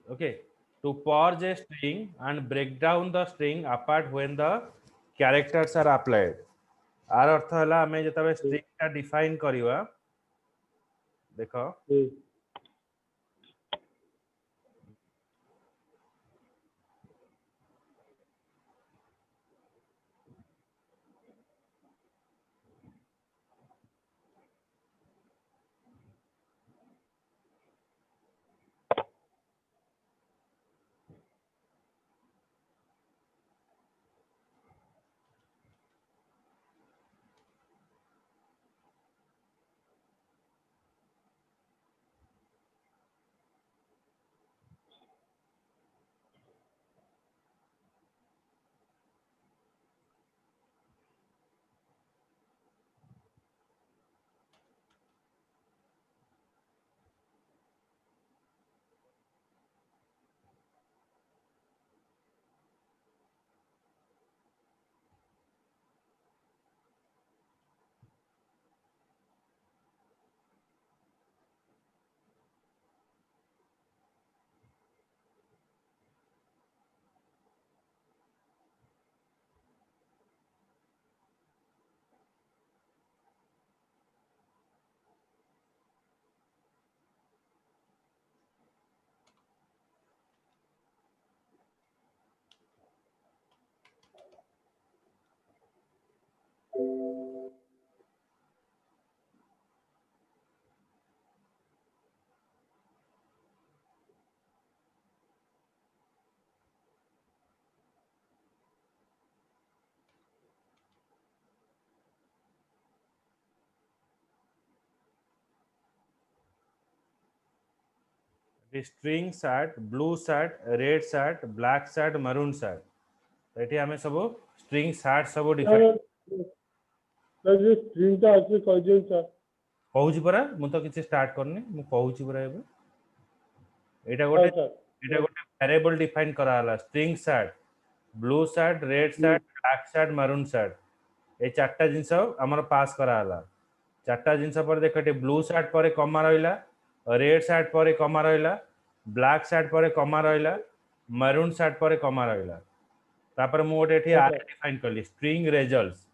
Okay, to purge a string and break down the string apart when the characters are applied. आर अर्थ है आम जो hmm, string टा डिफाइन करवा देख hmm, string shirt blue shirt red shirt black shirt maroon shirt तो ये आम सब स्ट्रिंग सार्ट सब डिफाइन सर जो स्ट्रिंग टा अच्छे कह सर कहूँ परा मु तो किसी स्टार्ट करनी मु कहूँ परा एटा हाँ गोटे सर एटा गोटे वेरिएबल डिफाइन करा string shirt blue shirt red hmm, shirt black shirt maroon shirt ये चार्टा जिनस आमर पास करा चार्टा जिनस पर देख ब्लू सार्ट पर कमा रहा रेड सार्ट पर कमा रहा ब्लैक सार्ट पर कमा रहा मरून सार्ट पर कमा रहा तापर मु गोटे हाँ आरे सर डिफाइन कली स्ट्रिंग रिजल्ट्स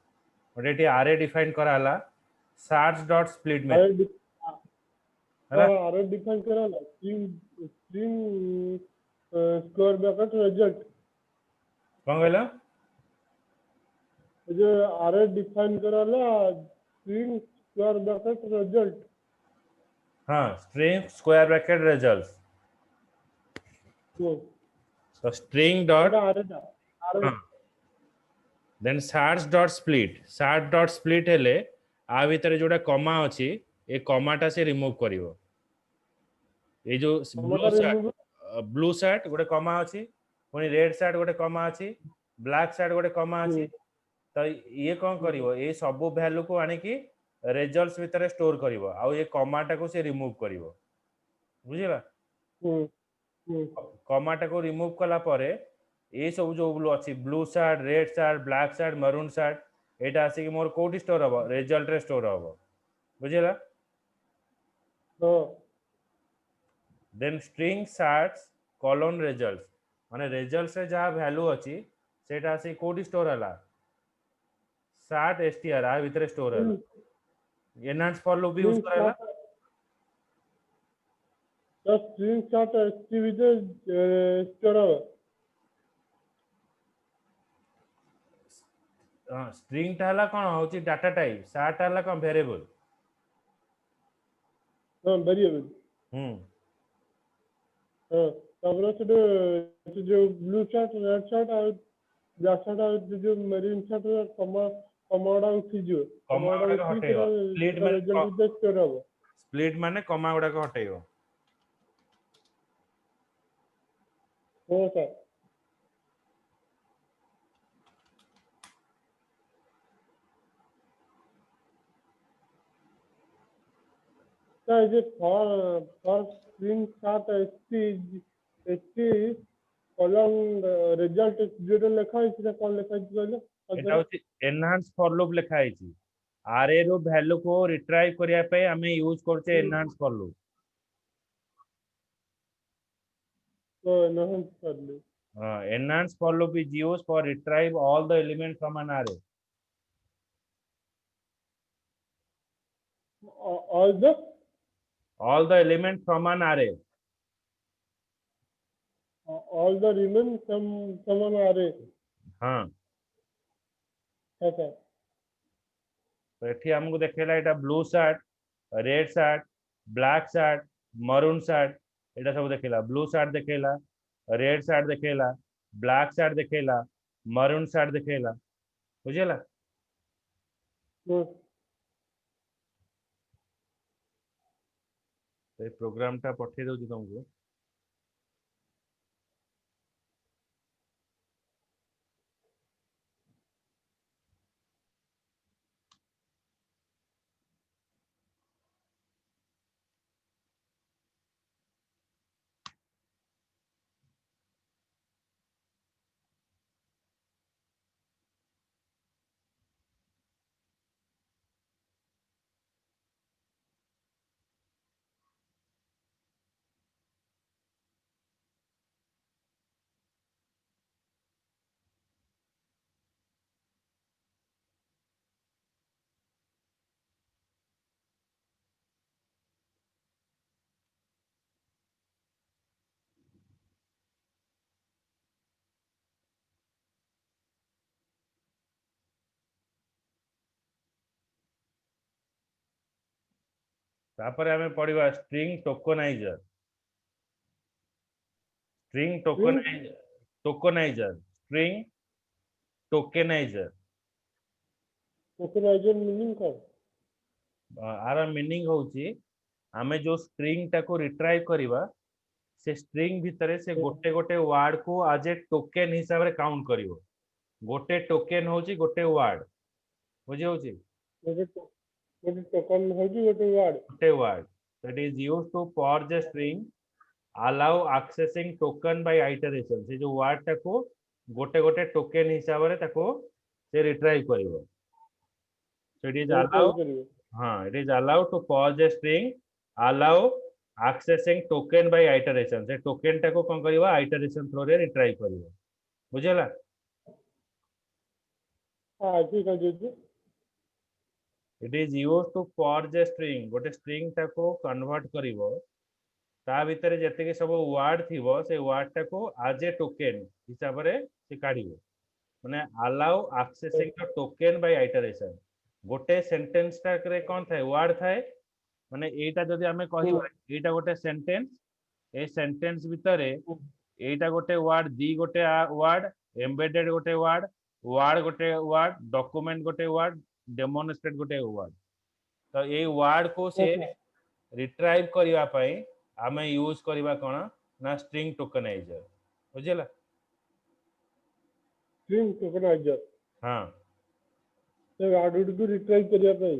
गोटे आरे डिफाइन कराला सार्च डॉट स्प्लिट अरे मेथड हाँ है अरे डिफाइन करा ला string string square bracket result कौन कहला जो अरे डिफाइन करा ला स्ट्रिंग स्क्वायर ब्रैकेट रिजल्ट हाँ स्ट्रिंग स्क्वायर ब्रैकेट रिजल्ट्स वो तो स्ट्रिंग डॉट एटा अरे टा अरे हाँ देन सार्च डॉट स्प्लिट हेले आ भितर जोटा कमा अछि ए कमाटा से रिमूव करिवो ये जो टमाटो रिमूव ब्लू सार्ट गोटे कमा अछि पुनी रेड सार्ट गोटे कमा अछि ब्लैक सार्ट गोटे कमा अछि तो ये कौन करिवो ये सब वैल्यू को आनी कि रिजल्ट्स भितर स्टोर करिवो आ ये कमाटा को से रिमूव करिवो बुझिला कमाटा को रिमूव कला परे ये सब जो ब्लू अच्छी blue shirt red shirt black shirt maroon shirt एटा आसी कि मोर कोठी स्टोर हबो रिजल्ट रे स्टोर हबो बुझिला हाँ then string shirts colon results माने रिजल्ट्स रे जहा वैल्यू अछि सेटा आसी कोठी स्टोर हला सार्ट एसटीआर आ भितर स्टोर हला enhance for loop use string कराला स्क्रीनशॉट एक्टिविटी स्टोर स्ट्रिंग टा हला कोन होची डाटा टाइप सार्ट हला कोन वेरिएबल हाँ वेरिएबल हम्म हाँ तापर से जो ब्लू शर्ट रेड शर्ट और ब्लैक शर्ट और जो मरीन शर्ट कमा कमाड़ा उठी जो कमा कमाड़ा गुडा उठी हटेइबो स्प्लिट सेटा माने रिजल्ट दे स्टोर हो स्प्लिट माने कमा गुडा हटेइबो हाँ सर सर ये for screenshot ST column result जो लिखा है इसमें कौन लिखा है कहले एटा होची एनहांस फॉर लूप लिखा आइची आरे रो वैल्यू को रिट्राइव करिया पे हमें यूज करते एनहांस फॉर लूप तो enhance कर ली। enhance for loop is used for retrieve all the element from an array. All the All the element from an array. all the remain from an array। हाँ ऐसा। तो एठी हमको देखेला एटा blue shirt, red shirt, black shirt, maroon shirt, एटा सब देखेला। Blue shirt देखेला, red shirt देखेला, ब्लैक शर्ट देखेला, मरून शर्ट देखेला। बुझेला? तो प्रोग्राम टा पठे दउची तुमको। तापरे हमें पढ़िबा string tokenizer. String tokenizer, tokenizer, string tokenizer. Tokenizer meaning का आर मीनिंग होची आमे जो स्ट्रिंग टाको रिट्राइव करिबा से स्ट्रिंग भितरे से गोटे गोटे वर्ड को आज ए टोकेन हिसाब रे काउंट करिवो। गोटे टोकेन होची गोटे वर्ड। बुझी होची? मुझे टोकन होगी गोटे वर्ड। गोटे word that is used to parse a string allow accessing token by iteration। से जो वर्ड टाको गोटे गोटे टोकेन हिसाब रे ताको से रिट्राइव करिवो। so it is allow retrieve करिए। हाँ it is allowed to pause a string allow accessing token by iteration। से टोकेन टाको कोन करिवो आइटरेशन थ्रू रे रिट्राइव करिवो। बुझेला? हाँ ठीक है जी। it is used to purge a string। गोटे स्ट्रिंग टाको कन्वर्ट करिवो ता भितरे जतिके सब वर्ड थिवो से वर्ड टाको आज ए टोकेन हिसाब रे से काढिवो। माने allow accessing the token by iteration. गोटे सेंटेंस टा रे कोन थाए वर्ड थाए माने एटा जदि हमें कहिबा एटा गोटे सेंटेंस ए सेंटेंस भितरे एटा गोटे वर्ड दी गोटे वर्ड एम्बेडेड गोटे वर्ड वर्ड गोटे वर्ड डॉक्यूमेंट गोटे वर्ड डेमोन्स्ट्रेट गोटे वर्ड। तो ए वर्ड को से रिट्राइव करिवा पई हमें यूज करिवा कोन ना स्ट्रिंग टोकनाइजर। बुझिला? स्ट्रिंग टोकनाइजर हाँ से वर्ड को रिट्राइव करिया पे।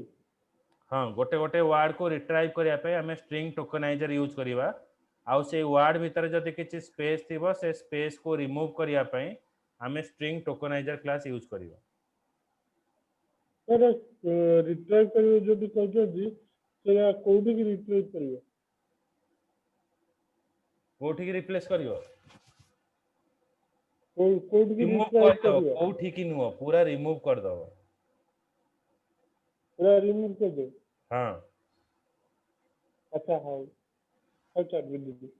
हाँ गोटे गोटे वर्ड को रिट्राइव करिया पे हमें स्ट्रिंग टोकनाइजर यूज करिवा। आउ से वर्ड भीतर जदि किछि स्पेस थिबो से स्पेस को रिमूव करिया पे हमें स्ट्रिंग टोकनाइजर क्लास यूज करिवा। सर रिट्राइव करियो जो भी कहजोजी से कोडी की रिट्राइव करियो। कोठी की रिप्लेस करियो? कोड की रिमूव रिट्राइव कर दो। करियो। कोठी की नुओ पूरा रिमूव कर दो। पूरा रिमूव कर दो। हाँ अच्छा हाँ अच्छा दीदी।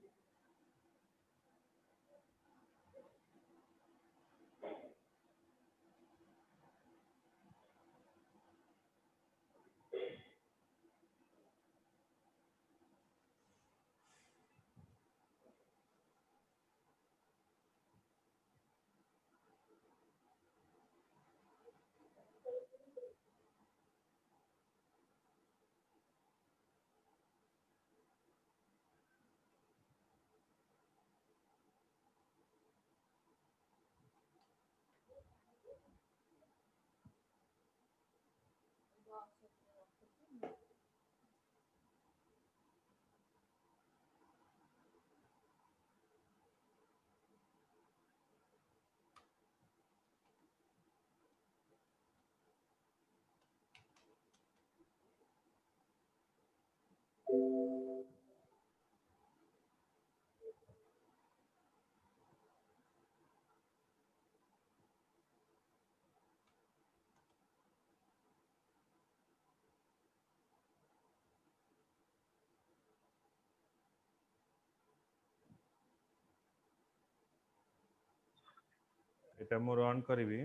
এটা ମୁଁ ରନ୍ କରିବି।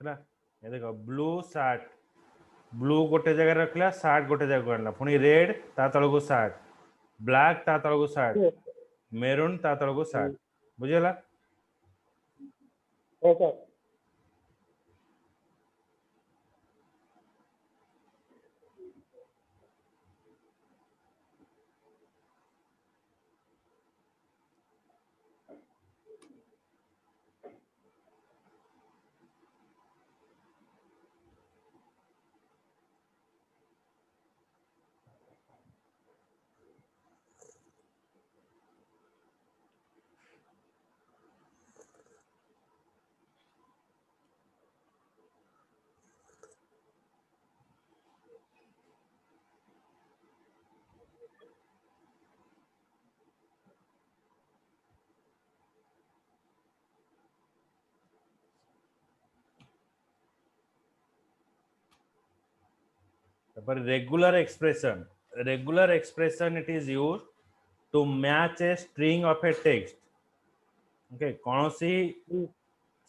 ହେଲା ଏ ଦେଖ ବ୍ଲୁ ସାର୍ଟ, ବ୍ଲୁ गोटे जगह रखला, सार्ट गोटे जगह आनला, पुणी रेड ता तळକୁ सार्ट, ब्लैक ता तळକୁ सार्ट, मेरून ता तळକୁ सार्ट, बुझिला? हाँ sir. Regular expression, regular expression it is use to match a string of a text. Okay, कौन सी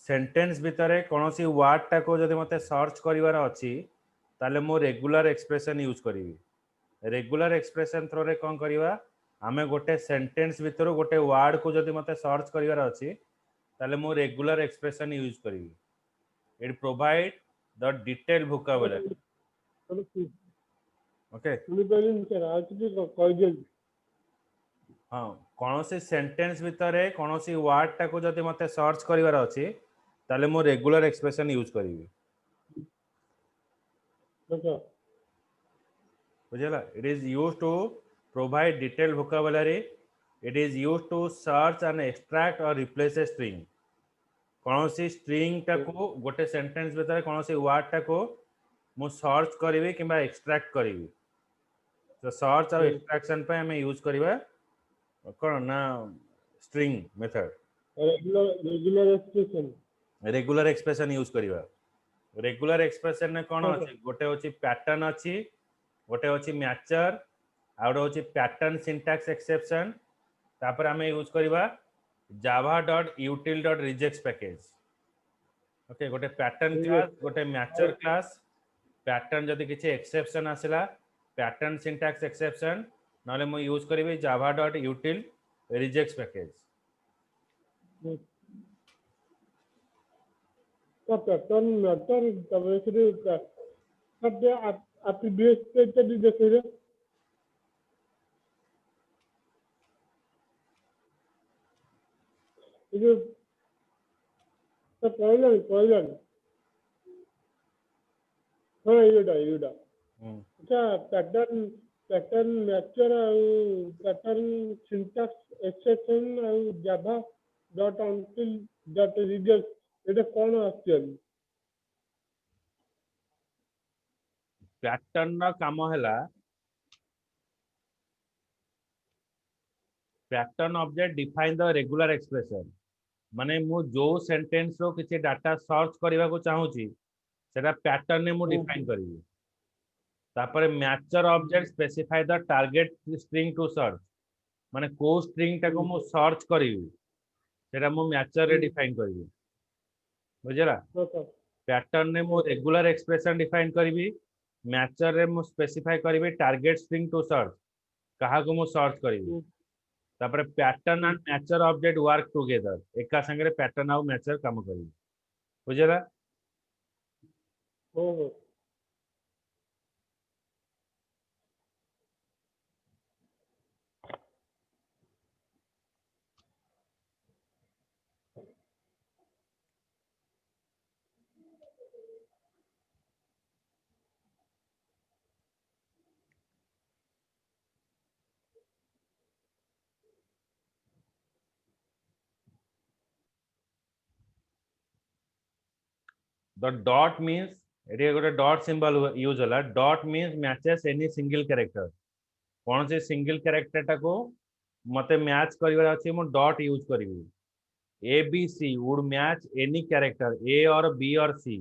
सेंटेंस भितर कौन सी वर्ड टा को जदि मते सर्च करिवार अछि ताले मो रेगुलर एक्सप्रेशन यूज करिवि। रेगुलर एक्सप्रेशन थ्रो रे कोन करिवा, आमे गोटे सेंटेंस भितर गोटे वर्ड को जदि मते सर्च करिवार अछि ताले मो रेगुलर एक्सप्रेशन यूज करिवि। It provide the detail vocabulary. Okay, हाँ, कौन सी सेंटेंस भितर कौन सी वर्ड टा को जदि मते सर्च करिवार अछि ताले मो रेगुलर एक्सप्रेशन यूज करिवि। बुझला? It is used to provide detail vocabulary, it is used to search and extract और रिप्लेस ए स्ट्रिंग। कौन सी स्ट्रिंग टा को गोटे सेंटेंस भितर कौन सी वर्ड टा को मु सर्च करिवि किबा एक्सट्रैक्ट करिवि। तो सर्च और एक्सट्रैक्शन पे हमें यूज करिवा कौन ना string method. Regular expression use करिवा। रेगुलर एक्सप्रेशन ने कौन अछि, गोटे होछि पैटर्न अछि, गोटे होछि मैचर, आउट होछि पैटर्न सिंटैक्स एक्सेप्शन। तापर हमें यूज करिवा java.util.regex पैकेज। ओके, गोटे पैटर्न क्लास, गोटे मैचर क्लास, पैटर्न जदि किछि एक्सेप्शन आसिला, पैटर्न सिंटैक्स एक्सेप्शन, नले मु यूज करिवि java.util.regex पैकेज। तो पैटर्न मैटर तब से सब आप बेस पे भी देखे रे ये तो पहले हाँ ये अच्छा pattern pattern mature pattern syntax exception Java dot until dot result ये कौन एक्चुअली पैटर्न काम है pattern object define the regular expression. माने मु जो सेंटेंस रो किछि डाटा सर्च करबा को चाहूची सेटा पैटर्न ने मु डिफाइन करिवि। तापर matcher object specify the target string to search. माने को स्ट्रिंग टा को मु सर्च करिवि सेटा मु मैचर रे डिफाइन करिवि। बुझला? पैटर्न ने मु रेगुलर एक्सप्रेशन डिफाइन करिवि, मैचर रे मु स्पेसिफाई करिवि टारगेट स्ट्रिंग टू सर्च, कहा को मु सर्च करिवि। तापर pattern and matcher object work together, एका संगे पैटर्न और मैचर काम करिवि। बुझला? द डॉट मीन्स एटी गोटे डॉट सिंबल यूज होला dot means matches any single character कौन से सिंगल कैरेक्टर टाको मते मैच करिवार अछि मु डॉट यूज करिवि A B C would match any character A और बी और C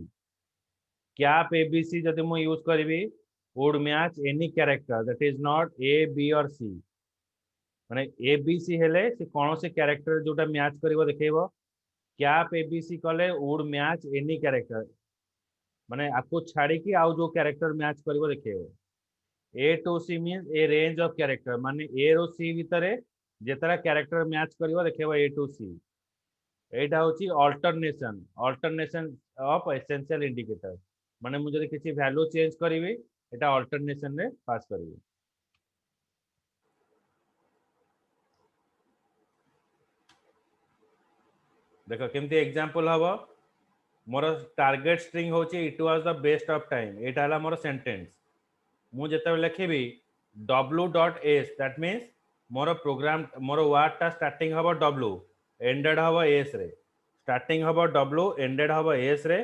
cap A B C जदि मु यूज करिवि would match any character that is not A B और सी माने ए बी सी हेले से कौन से कैरेक्टर जोटा मैच करिवो देखैबो कैप ए बी सी कले वुड मैच एनी कैरेक्टर माने आपको छाड़ी की आउ जो कैरेक्टर मैच करिवो देखैबो A to C means a range of character माने ए रो सी भितरे जेतरा कैरेक्टर मैच करिवो देखैबो ए टू सी एटा होची अल्टरनेशन ऑफ एसेंशियल इंडिकेटर माने मु जदि किछि वैल्यू चेंज करिवि एटा अल्टरनेशन रे पास करिवि देखो केमती एग्जांपल हबो मोर टार्गेट स्ट्रिंग होची it was the best of time एटा हला मोर सेंटेंस मु जेते लिखिबि w.s दैट मींस मोर प्रोग्राम मोर वर्ड टा स्टार्टिंग हबो w एंडेड हबो s रे स्टार्टिंग हबो w एंडेड हबो s रे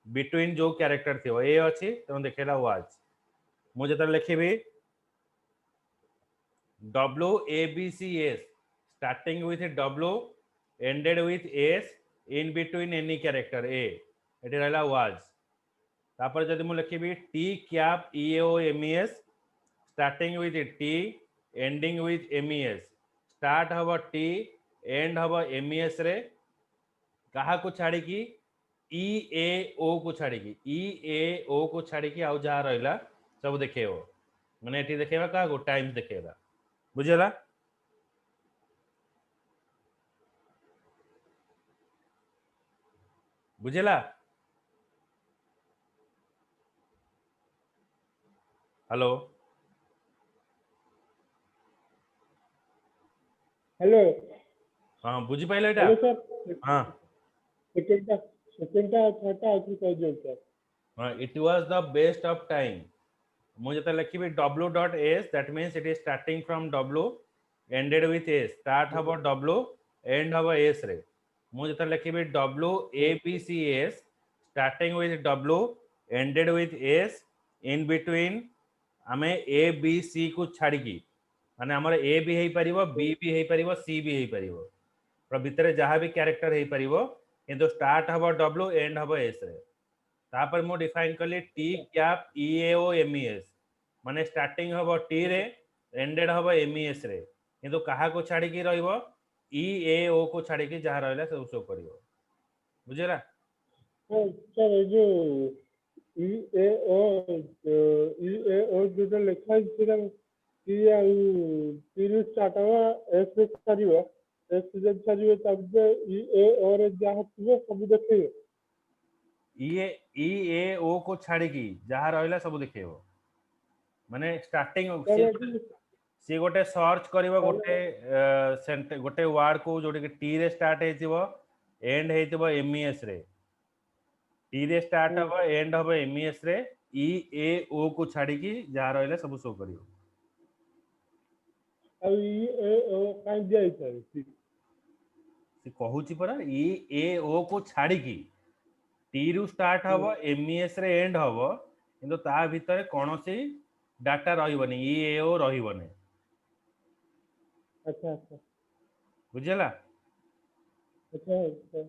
बिटवीन जो कैरेक्टर थियो ए अछि त देखेला वाज मु जेते लिखिबि w a b c s starting with w ended with s in between any character a eighty रहला वाज तापर जदि मु लिखिबि t cap e o m e s starting with t ending with m e s start हबो t end हबो m e s रे कहा को छाड़ी की e a o को छाड़ी की e a o को छाड़ी की आउ जा रहला सब देखेबो माने एटी देखेबा का को टाइम्स देखेबा बुझला बुझला हेलो हेलो हाँ बुझी पाइले एटा हेलो सर हाँ सेकेंडटा थर्डटा आउथरे कह दियो सर हाँ it was the best of time मु जते लिखिबि w.s that means it is starting from w ended with s start हबो w एंड हबो s रे मु जते लिखिबि w a b c s starting with w ended with s in between आमे a b c को छाड़ी की माने हमर a भी हेई परिबो b भी हेई परिबो c भी हेई परिबो पर भितरे जहां भी कैरेक्टर हेई परिबो किंतु स्टार्ट हबो w एंड हबो s रे तापर मु डिफाइन करली t cap e a o m e s माने स्टार्टिंग हबो t रे एंडेड हबो m e s रे किंतु कहा को छाड़ी की रहइबो e a o को छाड़ी की जहां रहला सब शो करिवो बुझला सर ये जो ई ए ओ जो लिखा है सेटा टी आउ टी ରୁ ଷ୍ଟାର୍ଟ ହବ ଏସ୍ ରେ ସରିବ एस जब सरियो तब जे ई ए ओ रे जहाँ थिबो सब देखियो e a o को छाड़ी की जहां रहला सब देखेबो माने स्टार्टिंग सर सी गोटे सर्च करिवो गोटे वर्ड को जोटे कि टी रे स्टार्ट हेतिबो एंड हेतिबो एम ई एस रे टी रे स्टार्ट हबो एंड हबो एम ई एस रे ई ए ओ को छाड़ी की जहां रहला सब शो करिवो ଆଉ ई ए ओ काई दिया छै से कहूची परा ई ए ओ को छाड़ी की टी रु स्टार्ट हबो एम ई एस रे एंड हबो किंतु ता भितरे कोनोसी डाटा रहिबनी ई ए ओ रहिबनी अच्छा अच्छा बुझला अच्छा अच्छा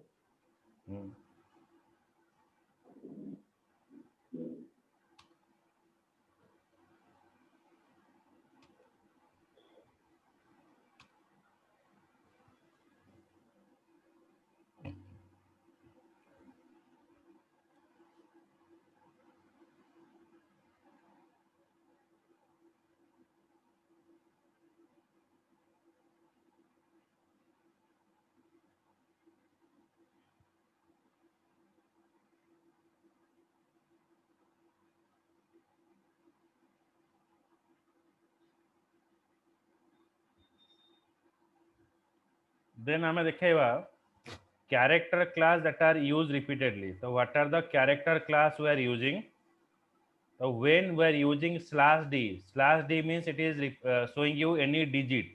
then hame dekhaiba character class that are used repeatedly so what are the character class we are using so when we are using slash d means it is showing you any digit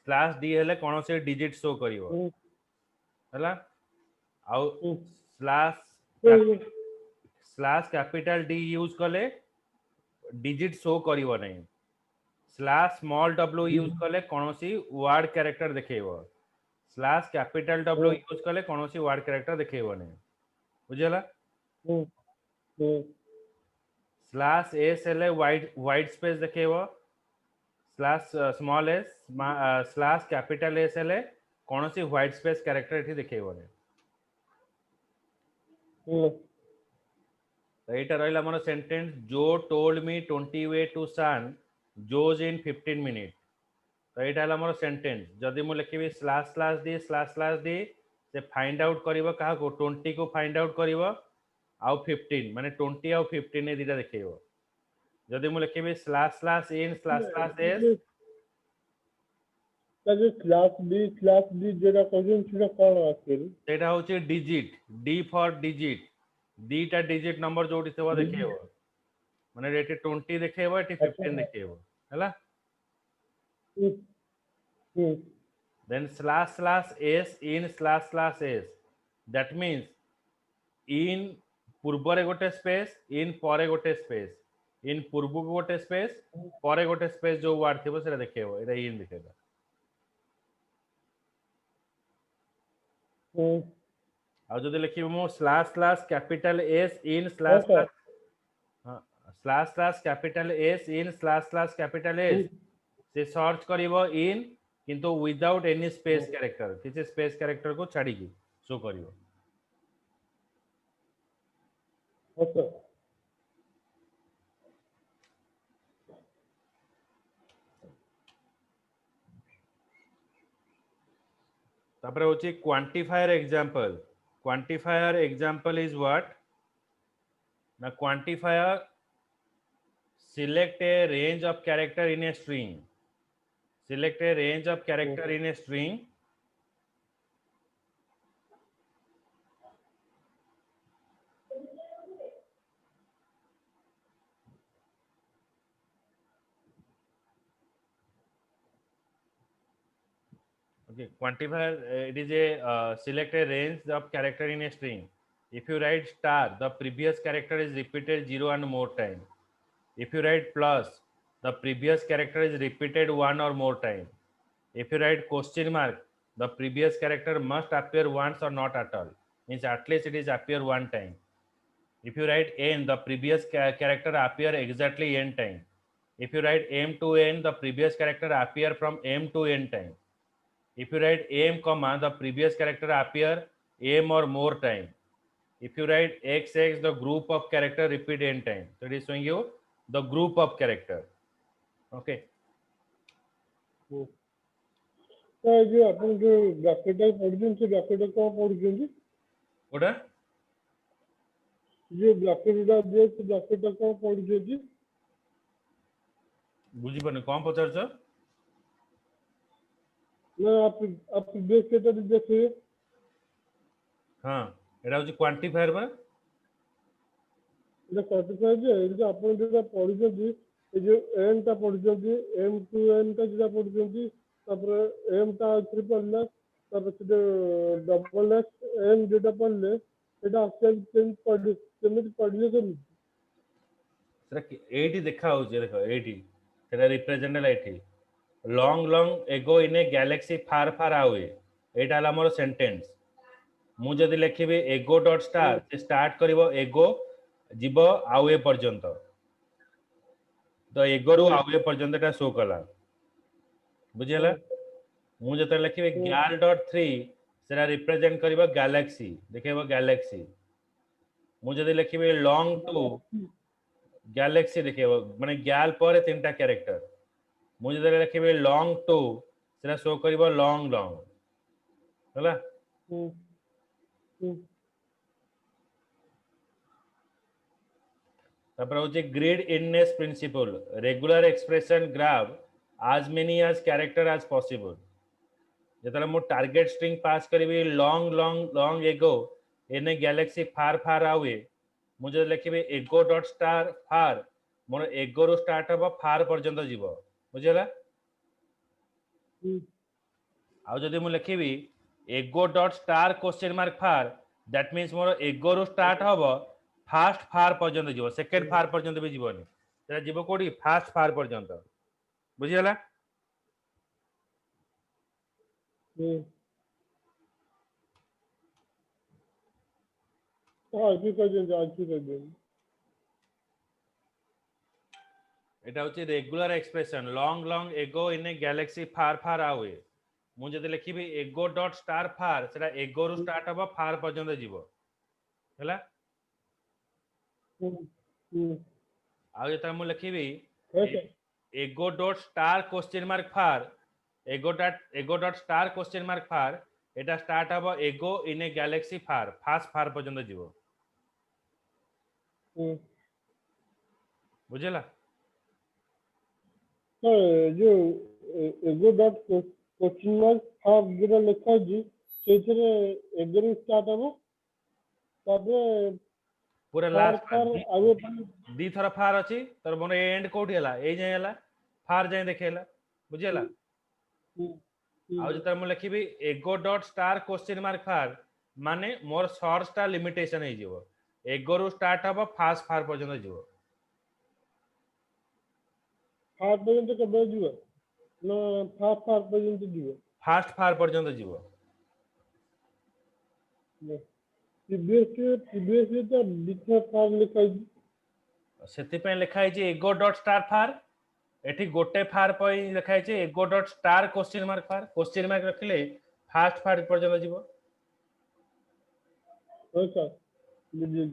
slash d hele kono se digit show karibo hala au slash slash capital D use कले digit show करिवो नै slash small w use कले कोनोसी word character देखेइबो slash capital w use कले कोनोसी word character देखेइबो नै बुझला स्लैश एस हेले वाइट स्पेस देखेइबो slash small S slash capital S हेले कोनोसी व्हाइट स्पेस कैरेक्टर एठी देखेइबो नै तो एटा रहिला मोर sentence Joe told me 20 way to sun Joe's in 15 minute तो एटा हला मोर सेंटेंस जदी मु लिखिबी स्लैश डी से फाइंड आउट करिवो कहा को 20 को फाइंड आउट करिवो आउ 15 माने 20 आउ 15 ए दिटा देखैबो जदी मु लिखिबी slash in slash S slash D जेटा कहजन सेटा कोन आस्ते सेटा होची डिजिट डी फॉर डिजिट दीटा डिजिट नंबर जोडी थबो देखैबो माने एटी 20 देखैबो एटी 15 देखैबो हला then slash s in slash s that means in पूर्वरे गोटे स्पेस इन परे गोटे स्पेस इन पूर्व को गोटे स्पेस परे गोटे स्पेस जो वर्ड थिबो सेटा देखैबो एटा इन देखैबो आ जदि लिखिबो मो slash capital S in slash capital S in slash capital S से सर्च करिवो इन किंतु विदाउट एनी स्पेस कैरेक्टर किसी स्पेस कैरेक्टर को छाड़ी की शो करिवो ओके तापर होची क्वांटिफायर एग्जांपल इज व्हाट ना quantifier select a range of character in a string okay quantifier it is a select a range of character in a string if you write star the previous character is repeated 0 and more time if you write plus the previous character is repeated one or more time if you write question mark the previous character must appear once or not at all means at least it is appear one time if you write n the previous character appear exactly n time if you write m to n the previous character appear from m to n time if you write m comma the previous character appear m or more time if you write xx the group of character repeat n time so it is showing you the group of character okay तो जो अपन जो bracket पढ़जन से bracket को पढ़जन जी Voda जो bracket दा जे से bracket को पढ़जन जी बुझी पने कोन पचार छ ना आप बेस केटा देखिए हां एटा होची क्वांटिफायर बा এটা क्वांटिफायर जे এটা अपन যেটা পড়িছেন এই যে n টা পড়িছেন m to n টা যেটা পড়িছেন তারপরে m টা ট্রিপল এস তারপরে সেটা ডবল এস n যেটা পড়লে এটা আজকাল চেঞ্জ পড়ি কেমনি পড়লে কেমনি সেটা এইটি দেখা হচ্ছে দেখো এইটি সেটা রিপ্রেজেন্ট হলা এইটি long ago in a galaxy far far away এইটা হলা মোর সেন্টেন্স मु जदि लिखिबे ego डॉट स्टार से स्टार्ट करिवो ego जीवो आउ ए पर्यंत तो ego रु आउ ए पर्यंत ता शो कला बुझियला मु जते लिखिबे gal डॉट 3 सेरा रिप्रेजेंट करिवो गैलेक्सी देखेबो गैलेक्सी मु जदि लिखिबे long टू गैलेक्सी देखेबो माने गैल पर तीनटा कैरेक्टर मु जदि लिखिबे long टू सेरा शो करिवो long होला तापर होचे greediness principle regular expression grab as many as character as possible जेतला मो टारगेट स्ट्रिंग पास करिवे long ago in a galaxy far far away मु जे लिखिबे ego डॉट स्टार far मोर ego रो स्टार्ट हबो far पर्यंत जीवो बुझिला आ जदि मु लिखिबी ego dot star question mark far that means मोर ego रो स्टार्ट हबो फास्ट फार पर्यंत जीव सेकेंड फार पर्यंत भी जीवनी सेटा जीव कोडी फास्ट फार पर्यंत बुझी गला এটা হচ্ছে regular expression long long ago in a galaxy far far away মু যদি লিখিবি এগো ডট স্টার ফার সেটা এগো রু স্টার্ট হবো ফার পর্যন্ত জীব ହେଲା ଆଉ ଯେତେବେଳେ ମୁଁ ଲେଖିବି ago dot star question mark far ago dot star question mark far এটা স্টার্ট হবো ago in a galaxy far fast far পর্যন্ত জীব বুঝলা जो ago dot question mark far जेटा लिखा जी सेथरे एगरो स्टार्ट हबो ताबे पूरा लास्ट दी थर फार अछि तर मोर एंड कोठी हला ए जाय हला फार जाय देखेला बुझला आ जतर मु लिखिबी एगो डॉट स्टार क्वेश्चन मार्क फार माने मोर सर्च टा लिमिटेशन हे जीवो एगो रु स्टार्ट हबो फास्ट फार पर्यंत जीवो फार पर्यंत कबे जीवो ना फास्ट फार पर्यंत जीवो फास्ट फार पर्यंत जीवो प्रीवियसली तो दिखा फार लिखा सेति पे लिखा है जे एगो डॉट स्टार फार एठी गोटे फार पई लिखा है जे एगो डॉट स्टार क्वेश्चन मार्क रखले फास्ट फार पर्यंत जीवो अच्छा बुझिए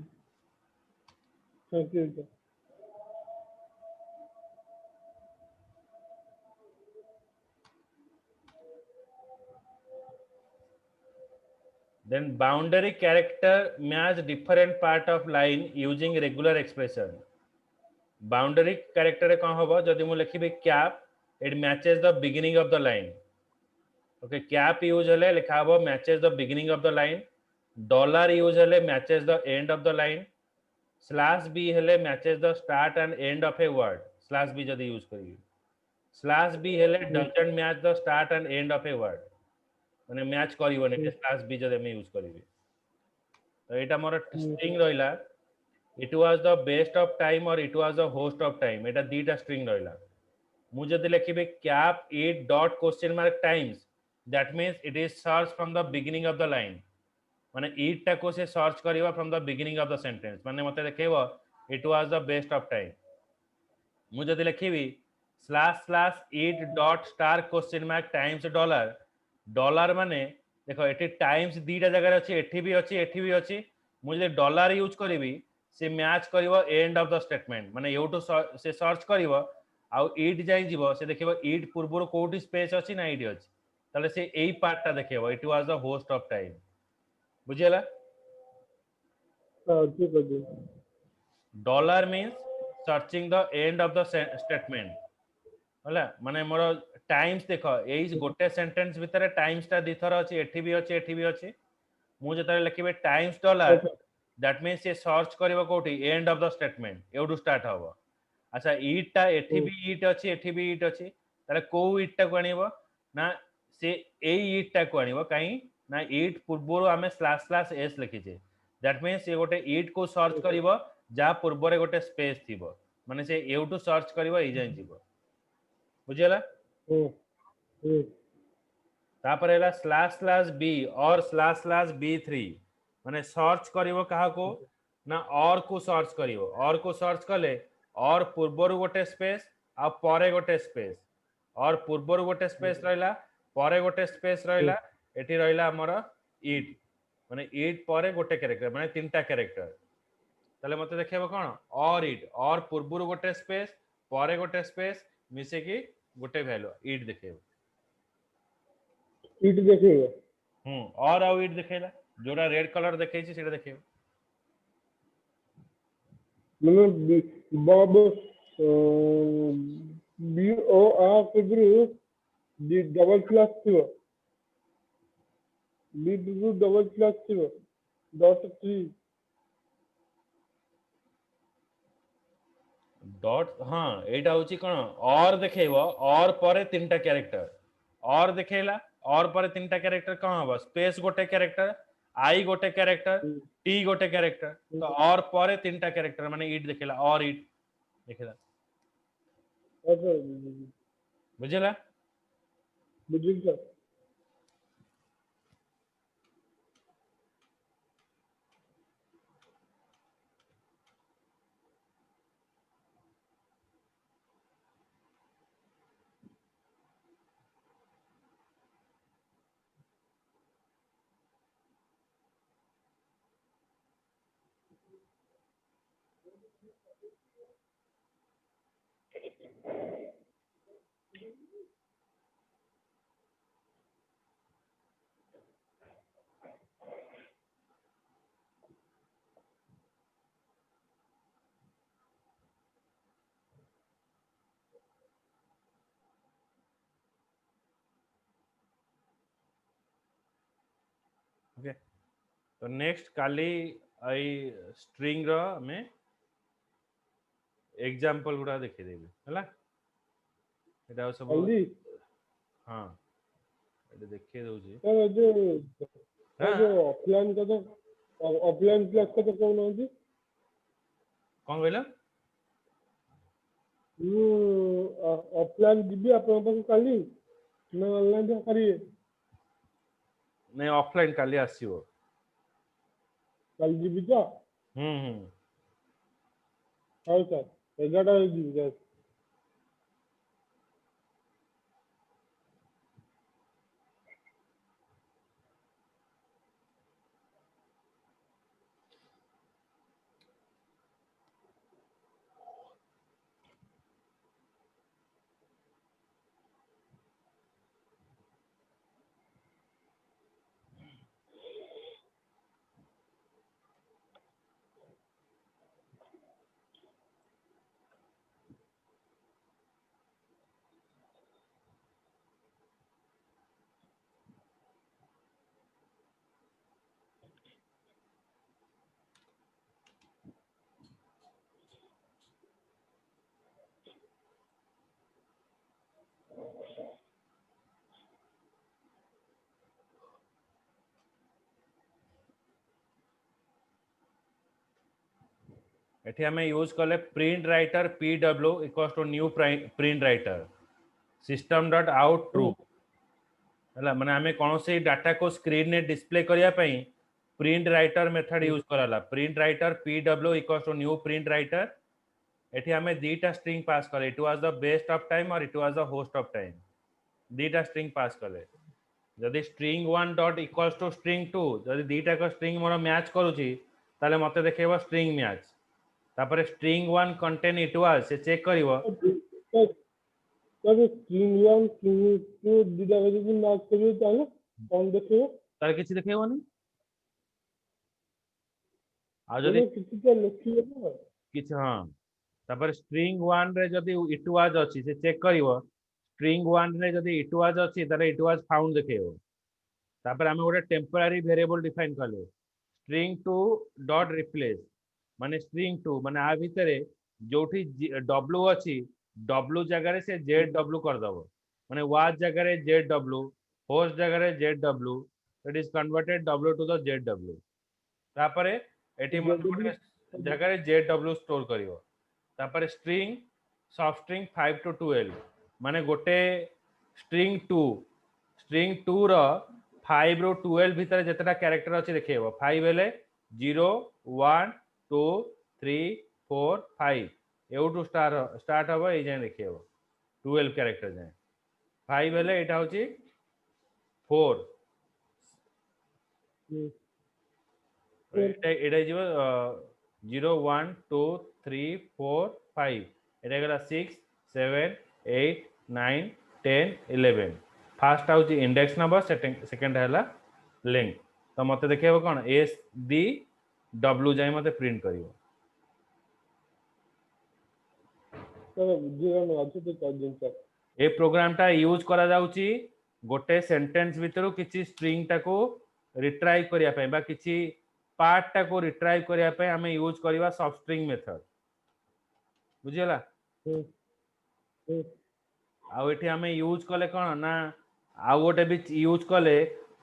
thank you then boundary character match different part of line using regular expression boundary character कौन होबो जदि मु लिखिबे cap it matches the beginning of the line okay cap use हले लिखा होबो matches the beginning of the line dollar use हले matches the end of the line slash b हले matches the start and end of a word slash b जदि use करियो slash b हले doesn't match the start and end of a word माने match करिवने के slash B जदि मैं use करिवि तो एटा मोर स्ट्रिंग रहिला it was the best of time और it was the worst of time एटा दीटा स्ट्रिंग रहिला मु जदि लिखिबे cap it dot question mark times that means it is search from the beginning of the line माने it टा को से सर्च करिवा from the beginning of the sentence माने मते देखेबो it was the best of time मु जदि लिखिबी slash slash it dot star question mark times dollar dollar माने देखो एठी टाइम्स दीटा जगह अछि एठी भी अछि मुझे डॉलर यूज करिवि से मैच करिवो एंड ऑफ द स्टेटमेंट माने यूटू से सर्च करिवो आ इट जाई जीवो से देखिवो इट पूर्वरो कोठी स्पेस अछि ना इट अछि ताले से एई पार्ट टा देखिवो it was the worst of time बुझियला ठीक है dollar means searching the end of the statement होला माने मोर टाइम्स देखो एई गोटे सेंटेंस भितरे टाइम्स ता दिथर अछि एठी भी अछि मु जतरे लिखिबे टाइम्स डॉलर दैट मींस ये सर्च करिवो कोठी एंड ऑफ द स्टेटमेंट एउडू स्टार्ट हबो अच्छा इट ता एठी भी इट अछि ताले को इट ता को आनिबो ना से एई इट ता को आनिबो काई ना इट पूर्वरो हमें स्लैश स्लैश एस लिखिजे दैट मींस ये गोटे इट को सर्च करिवो जा पूर्वरे गोटे स्पेस थिबो माने से एउटू सर्च करिवो ए जाय जीवो बुझियला तापर एला स्लैश स्लैश बी और स्लैश स्लैश बी3 माने सर्च करिवो काहा को ना और को सर्च कले और पूर्वरु गोटे स्पेस आ परे गोटे स्पेस और पूर्वरु गोटे स्पेस रहला परे गोटे स्पेस रहला एठी रहला हमर इट माने इट परे गोटे कैरेक्टर माने तीनटा कैरेक्टर ताले मते देखिबो कोन और इट और पूर्वरु गोटे स्पेस परे गोटे स्पेस मिसे की गोटे वैल्यू इट देखेबो इट देखेबो और आउ इट देखेला जोड़ा रेड कलर देखे छी सेटा देखेबो माने बॉब बी ओ आर पूर्वरो डी डबल क्लास थियो बी पूर्वरो डबल क्लास थियो .3 डॉट हाँ एटा होची कोन और देखेबो और परे तीनटा कैरेक्टर और देखेला और परे तीनटा कैरेक्टर कहां हबो स्पेस गोटे कैरेक्टर आई गोटे कैरेक्टर, हम्म, टी गोटे कैरेक्टर, तो और पर तीनटा कैरेक्टर माने इट देखला और इट देखला अच्छा बुझला। बुझिल सर। ओके तो नेक्स्ट काली आई स्ट्रिंग रो में एग्जांपल गुडा देखि देबी हला एटा सब काली हां एटा देखि दउ छी सर जो हां जो ऑफलाइन का तो ऑफलाइन क्लास का तो कौन होती कोन कहला ऑफलाइन जीबी आपन पास काली ना ऑनलाइन जो करिए नहीं ऑफलाइन काली आसीबो काली जीबी तो हम्म हां सर 11 जीबी सर। एठी हमें यूज करले print writer pw equals to new print writer system dot out true हला माने हमें कौन से डाटा को स्क्रीन ने डिस्प्ले करिया पई प्रिंट राइटर मेथड यूज कराला print writer pw equals to new print writer एठी हमें दीटा स्ट्रिंग पास करे it was the best of time और it was the worst of time दीटा स्ट्रिंग पास करे जदि string 1 dot equals to string 2 जदि दीटा को स्ट्रिंग मोर मैच करूची ताले मते देखेबो स्ट्रिंग मैच तापर स्ट्रिंग 1 कंटेन इट वाज से चेक करिवो sir screen one screen two दिदा बजे दिन मैच करिए ताले कौन देखिए तार किछि देखेबोनी आ जदि बोले किसी का लिखिए ना किछि हां तापर स्ट्रिंग 1 रे जदि इट वाज अछि से चेक करिवो स्ट्रिंग 1 रे जदि इट वाज अछि ताले इट वाज फाउंड देखेबो तापर हमें गोटे टेम्पररी वेरिएबल डिफाइन कले स्ट्रिंग 2 डॉट रिप्लेस माने स्ट्रिंग 2 माने आ भितरे जोठी w अछि w जगह रे से zw कर दबो माने was जगह रे zw host जगह रे zw it is converted w to the zw तापरे एठी मन जल्दी गोटे जगह रे zw स्टोर करिवो तापरे स्ट्रिंग सब स्ट्रिंग 5 टू 12 माने गोटे स्ट्रिंग 2 रो 5 रो 12 भीतर जतटा कैरेक्टर अछि देखेबो 5 हेले 0 1 2 3 4 5 एउटू स्टार्ट हबो ए जाय देखेबो 12 कैरेक्टर जाय 5 हेले एटा होची 4 एटा एटा जीव 0 1 2 3 4 5 एटा गला 6 7 8 9 10 11 फास्ट आउची इंडेक्स नंबर सेकंड हैला लिंक तो मते देखेबो कोन एस डी डब्ल्यू जाय मते प्रिंट करिवो सर बुझिए ना अच्छे तो कर दिन सर ए प्रोग्राम टा यूज करा जाउची गोटे सेंटेंस भितरु किछि स्ट्रिंग टाको रिट्राइव करिया पे बा किछि पार्ट टाको रिट्राइव करिया पे हमें यूज करिवा सब स्ट्रिंग मेथड बुझियला हम्म आ एठी हमें यूज कले कोन ना आ गोटे भी यूज कले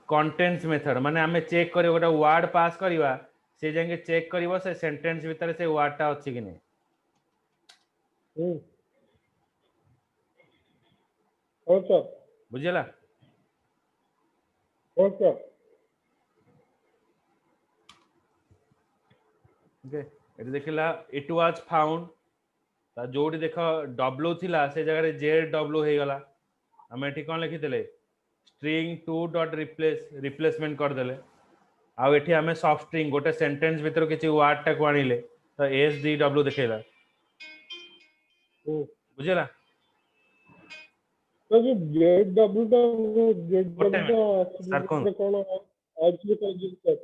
कंटेंट्स मेथड माने आमे चेक करियो गोटा वर्ड पास करिवा से जाके चेक करिवो से सेंटेंस भीतर से वर्डटा अछि कि नै अच्छा बुझिला अच्छा ओके एटी देखिला इट वाज फाउंड ता जोडी देखो डब्ल्यू थिला से जगह रे जेड डब्ल्यू हे गला हम एठी कोन लिखितले स्ट्रिंग टू डॉट रिप्लेसमेंट कर देले आ एठी हमें सब स्ट्रिंग गोटे सेंटेंस भीतर किछि वर्ड टा को आनिले तो एस डी डब्ल्यू देखेला बुझिला तो जो जेडब्ल्यू का गोटे जेडब्ल्यू मिनिट का सर कोन कौन एक्चुअली का जिंस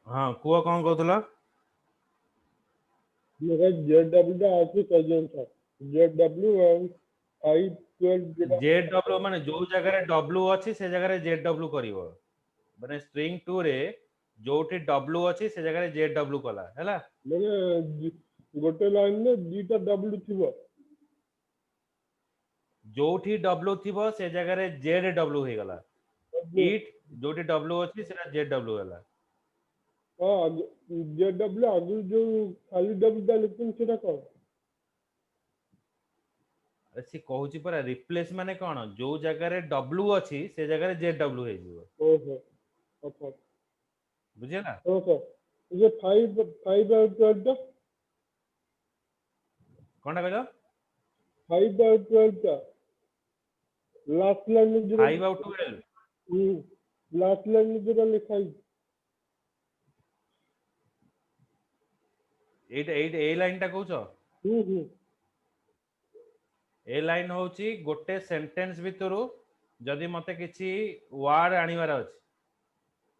हां कुआ कोन कहतला मेरा जेडब्ल्यू का एक्चुअली का जिंस JW and I 12 Z W माने जो जगह रे डब्ल्यू अछि से जगह रे जेड डब्ल्यू करिवो माने स्ट्रिंग 2 रे जोठी डब्ल्यू अछि से जगह रे जेड डब्ल्यू कला हैला मैंने गोटे लाइन में दीटा डब्ल्यू थी जोठी डब्ल्यू थिबो से जगह रे जेड डब्ल्यू हे गला डब्ल्यू इट जोठी डब्ल्यू अछि सेटा जेड डब्ल्यू हैला हाँ जेडब्ल्यू आगे जो खाली डब्ल्यू टा लेकिन सेटा कौन अरे सी कहूची परा रिप्लेस माने कोन जो जगह रे डब्ल्यू अछि से जगह रे जेड डब्ल्यू हे जिवो ओहो अच्छा बुझिला ओके ये फाइव फाइव और ट्वेल्व का कोनटा कहलो फाइव और ट्वेल्व का लास्ट लाइन में जो 5 आउट 12 लास्ट लाइन में जो लिखा है 8 8 ए लाइन टा कहउछो हम्म ए लाइन होची गोटे सेंटेंस भितरु जदि मते किछि वर्ड आनिवार अछि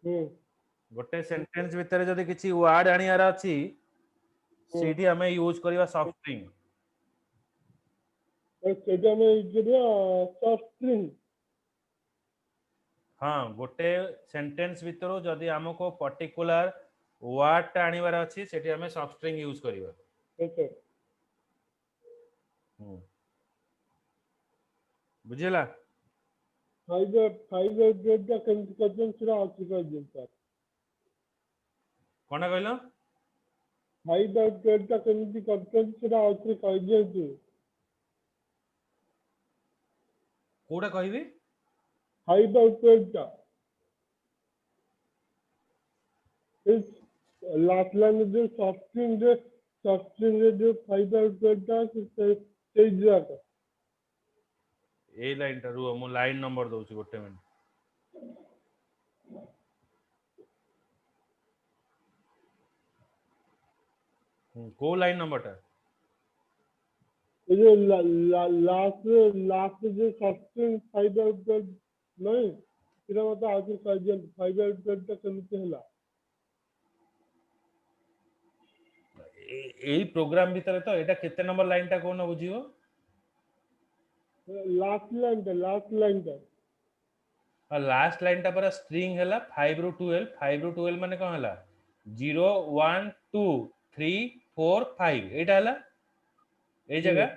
हम्म गोटे सेंटेंस भितर जदि किछि वर्ड आनिवार अछि सेठी हमें यूज करिवा सॉफ्ट स्ट्रिंग और सेटा में इजरिया सॉफ्ट स्ट्रिंग हाँ गोटे सेंटेंस भितरु जदि हमको पर्टिकुलर वर्ड टा आनिवार अछि सेठी हमें सॉफ्ट स्ट्रिंग यूज करिवा ओके बुझिला फाइव और ट्वेल्व का कंजन सिरा आर्टिकल जिनता कोनटा कहलो फाइव और ट्वेल्व का कंजन सिरा आर्टिकल जिनता कोडा कहबी फाइव और ट्वेल्व का इस लास्ट लाइन में जो सॉफ्ट स्ट्रिंग जो फाइव और ट्वेल्व का से जाता ए लाइन टा रुओ मु लाइन नंबर दोछि गोटे मिनिट को लाइन नंबर टा ये जो लास्ट लास्ट जो सॉफ्ट स्ट्रिंग फाइव और ट्वेल्व नहीं फिर मतलब आगे फाइव और ट्वेल्व का केମିତି ହେଲା एई प्रोग्राम भीतर तो एटा केते नंबर लाइन टा कोन बुझियो लास्ट लाइन का लास्ट लाइन टा पर स्ट्रिंग हैला 5 ରୁ 12 माने कोन हैला 0 1 2 3 4 5 एटा हैला ए जगह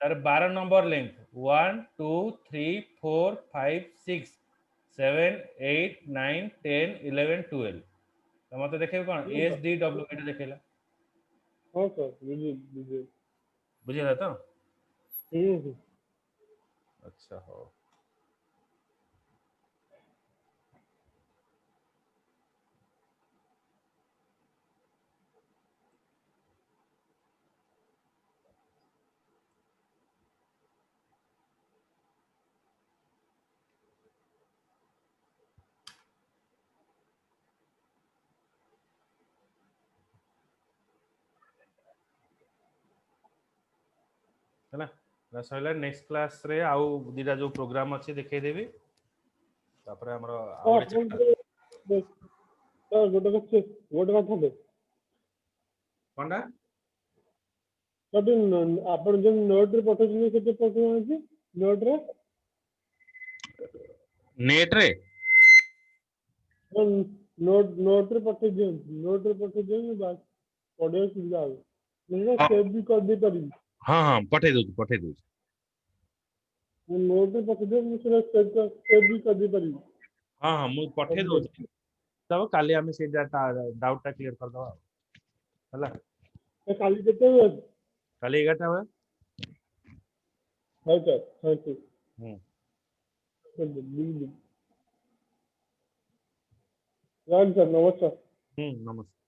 तार 12 नंबर लेंथ 1 2 3 4 5 6 7 8 9 10 11 12 तो मते देखे कोन एस डी डब्ल्यू एटा देखेला हाँ सर मुझे मुझे बुझिला तो हम्म अच्छा हो है ना सहिला नेक्स्ट क्लास रे आउ दीटा जो प्रोग्राम अछि देखै देबी तापर हमर आउ तो चैप्टर ଗୋଟେ କଥା ଦେ कोनडा ଯଦି ଆପଣ ଯୋଉ ନୋଟ ରେ ପଠଉଛନ୍ତି କେତେ ପଇସା ଅଛି ନୋଟ ରେ नेट रे ନୋଟ ରେ ପଠେଇ ଦିଅନ୍ତୁ ବାସ୍ ପଢିବା ସୁବିଧା ହବ ମୁଁ हाँ ସେଭ୍ ବି କରିଦେଇ ପାରିବି हाँ पठे दो ମୁଁ ନୋଟ ରେ ପଠେଇ ଦିଅ ମୁଁ ସେଟା ସେଭ୍ ବି କରିଦେଇ ପାରିବି हाँ मु पठे दो ସବୁବେଳେ तब काली आमे से डाउट टा क्लियर कर दवा हला ତ କାଲି କେତେବେଳେ ଅଛି काली 11टा बजे ହଉ ସାର୍ ଥ୍ୟାଙ୍କ हम्म ୟୁ ରହିଲି ସାର୍ ନମସ୍କାର नमस्ते